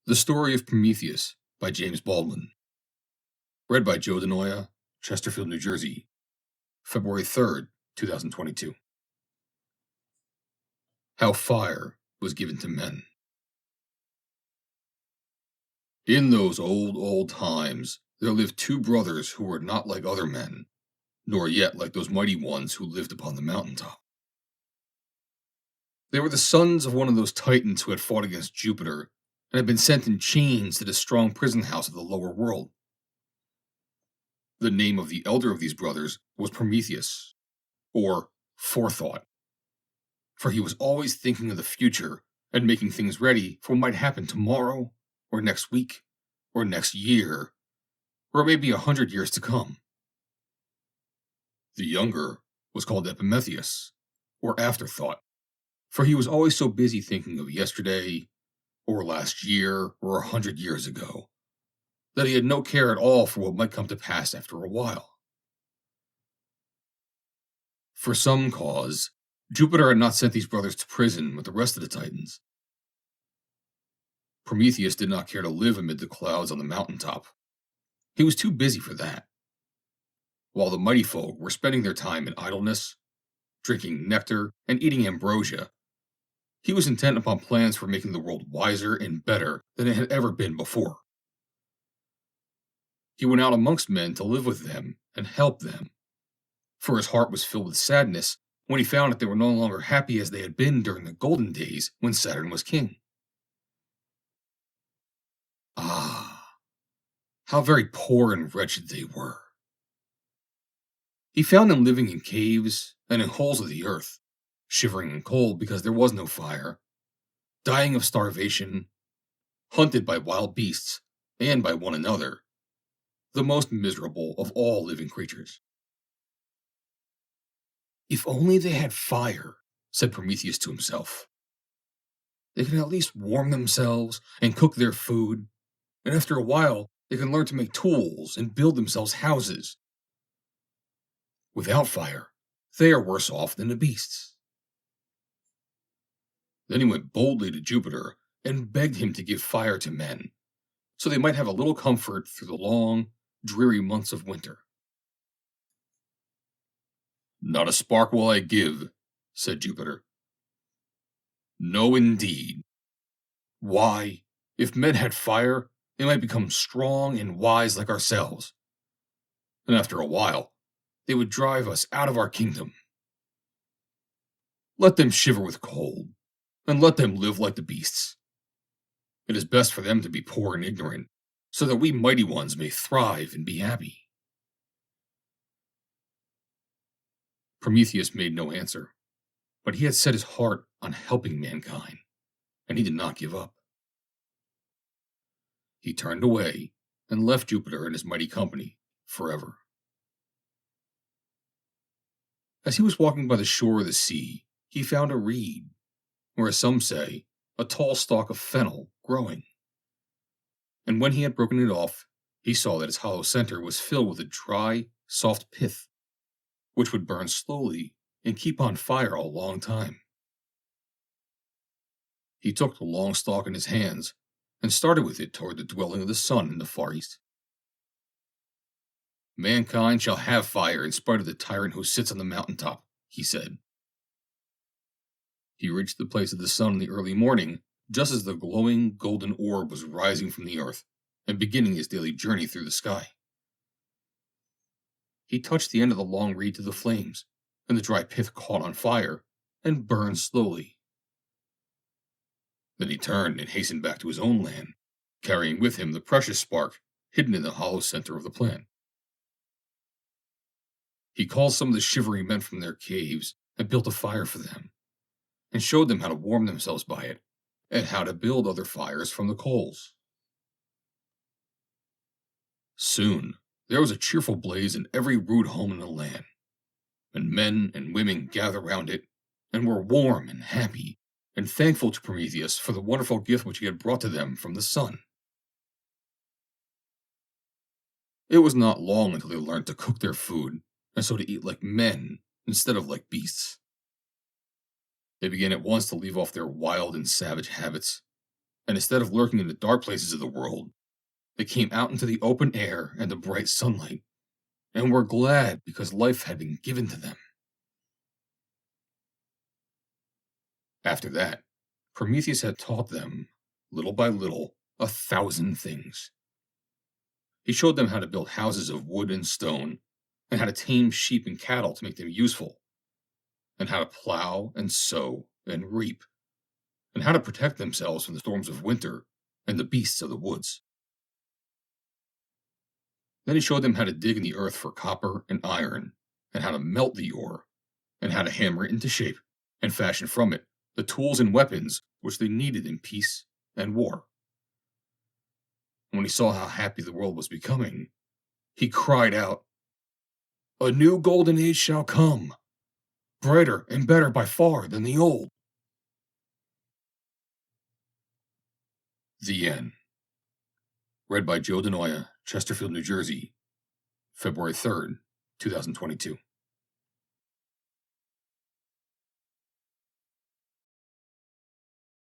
The Story of Prometheus by James Baldwin. Read by Joe DeNoia, Chesterfield, New Jersey, February 3rd, 2022. How Fire Was Given to Men. In those old times, there lived two brothers who were not like other men, nor yet like those mighty ones who lived upon the mountaintop. They were the sons of one of those titans who had fought against Jupiter and had been sent in chains to the strong prison house of the lower world. The name of the elder of these brothers was Prometheus, or Forethought, for he was always thinking of the future and making things ready for what might happen tomorrow, or next week, or next year, or maybe 100 years to come. The younger was called Epimetheus, or Afterthought, for he was always so busy thinking of yesterday, or last year, or 100 years ago, that he had no care at all for what might come to pass after a while. For some cause, Jupiter had not sent these brothers to prison with the rest of the Titans. Prometheus did not care to live amid the clouds on the mountaintop. He was too busy for that. While the mighty folk were spending their time in idleness, drinking nectar, and eating ambrosia, he was intent upon plans for making the world wiser and better than it had ever been before. He went out amongst men to live with them and help them, for his heart was filled with sadness when he found that they were no longer happy as they had been during the golden days when Saturn was king. Ah, how very poor and wretched they were. He found them living in caves and in holes of the earth, shivering in cold because there was no fire, dying of starvation, hunted by wild beasts and by one another, the most miserable of all living creatures. If only they had fire, said Prometheus to himself. They can at least warm themselves and cook their food, and after a while they can learn to make tools and build themselves houses. Without fire, they are worse off than the beasts. Then he went boldly to Jupiter and begged him to give fire to men, so they might have a little comfort through the long, dreary months of winter. Not a spark will I give, said Jupiter. No, indeed. Why, if men had fire, they might become strong and wise like ourselves. And after a while, they would drive us out of our kingdom. Let them shiver with cold, and let them live like the beasts. It is best for them to be poor and ignorant, so that we mighty ones may thrive and be happy. Prometheus made no answer, but he had set his heart on helping mankind, and he did not give up. He turned away and left Jupiter and his mighty company forever. As he was walking by the shore of the sea, he found a reed, or as some say, a tall stalk of fennel growing. And when he had broken it off, he saw that its hollow center was filled with a dry, soft pith, which would burn slowly and keep on fire a long time. He took the long stalk in his hands and started with it toward the dwelling of the sun in the far east. Mankind shall have fire in spite of the tyrant who sits on the mountaintop, he said. He reached the place of the sun in the early morning, just as the glowing golden orb was rising from the earth and beginning his daily journey through the sky. He touched the end of the long reed to the flames, and the dry pith caught on fire and burned slowly. Then he turned and hastened back to his own land, carrying with him the precious spark hidden in the hollow center of the plant. He called some of the shivering men from their caves and built a fire for them, and showed them how to warm themselves by it, and how to build other fires from the coals. Soon there was a cheerful blaze in every rude home in the land, and men and women gathered round it, and were warm and happy, and thankful to Prometheus for the wonderful gift which he had brought to them from the sun. It was not long until they learned to cook their food, and so to eat like men instead of like beasts. They began at once to leave off their wild and savage habits, And instead of lurking in the dark places of the world, they came out into the open air and the bright sunlight, and were glad because life had been given to them. After that, Prometheus had taught them, little by little, 1,000 things. He showed them how to build houses of wood and stone, and how to tame sheep and cattle to make them useful, and how to plow and sow and reap, and how to protect themselves from the storms of winter and the beasts of the woods. Then he showed them how to dig in the earth for copper and iron, and how to melt the ore, and how to hammer it into shape, and fashion from it the tools and weapons which they needed in peace and war. When he saw how happy the world was becoming, he cried out, "A new golden age shall come, brighter and better by far than the old." The End. Read by Joe DeNoia, Chesterfield, New Jersey, February 3rd, 2022.